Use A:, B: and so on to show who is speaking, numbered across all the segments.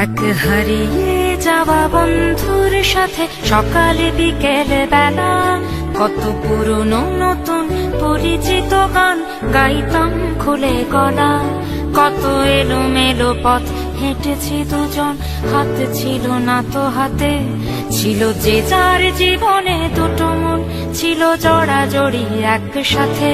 A: এক হারিয়ে যাওয়া বন্ধুর সাথে সকালে বিকেল বেলা কত পুরনো নতুন পরিচিত গান গাইতাম খুলে গলা। কত এলোমেলো পথ হেঁটেছি দুজন, হাত ছিল না তো হাতে, ছিল যে যার জীবনে দুটো মন, ছিল জড়াজড়ি একসাথে।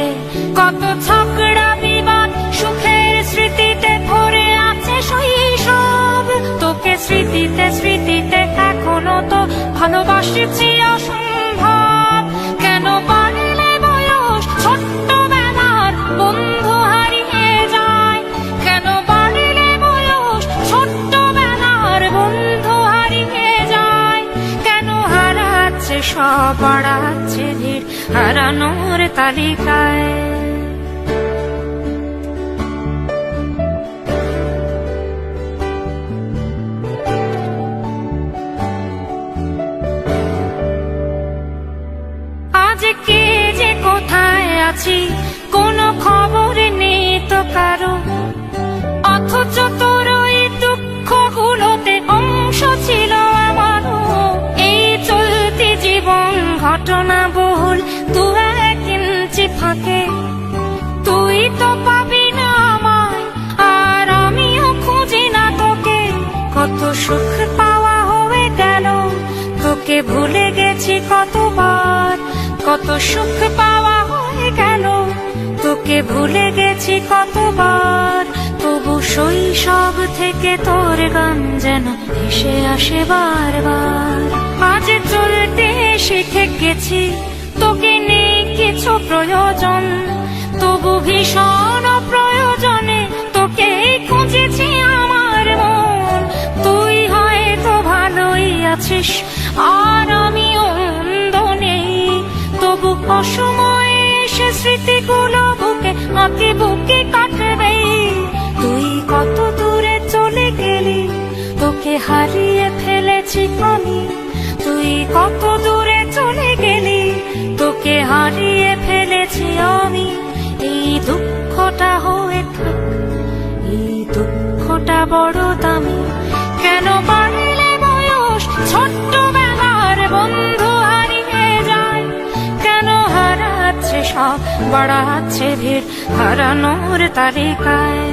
A: কত ঝগড়া বিবাদ সুখের স্মৃতিতে ভরে আছে শৈশব, তোকে স্মৃতিতে স্মৃতিতে এখনো তো ভালোবাসছি অসম্ভব। কেন বাড়লে বয়স ছোট্টবেলার বন্ধু হারিয়ে যায়, কেন বাড়লে বয়স ছোট্টবেলার বন্ধু হারিয়ে যায়, কেন হারাচ্ছে সব বাড়াচ্ছে ভিড় হারানোর তালিকায়। আজ কে যে কোথায় আছি কোনো খবর নেই তো কারো, অথচ তোর ওই দুঃখগুলোতে অংশ ছিল আমারও। এই চলতি জীবন ঘটনা বহুল দু এক ইঞ্চি ফাঁকে, তুই তো পাবি না আমায় আর আমিও খুঁজি না তোকে। কত সুখ পাওয়া হয়ে গেল, তোকে ভুলে গেছি কতবার। কত সুখ পাওয়া হয়ে গেল, তোকে ভুলে গেছি কতবার। তবু শৈশব থেকে তোর গান যেন ভেসে আসে বারবার। আজ চলতে শিখে গেছি, তোকে নেই কিছু প্রয়োজন, তবু ভীষণ প্রয়োজনে তোকে খুঁজেছি আমার মন। তুই হয়তো ভালোই আছিস আর আমি অন্ধ নেই, তবু অসময়ে এসে স্মৃতিগুলো বুকে আঁকি বুকে কাটবে। তুই কত দূরে চলে গেলি, তোকে হারিয়ে ফেলেছি আমি। তুই কত দূরে চলে গেলি, তোকে হারিয়ে ফেলেছি আমি। এই দুঃখটা হয়ে থাক, এই দুঃখটা বড় দামি। কেন বাড়লে বয়স ছোট্টবেলার বন্ধু হারিয়ে যায়, কেন হারাচ্ছে সব বাড়াচ্ছে ভিড় হারানোর তালিকায়।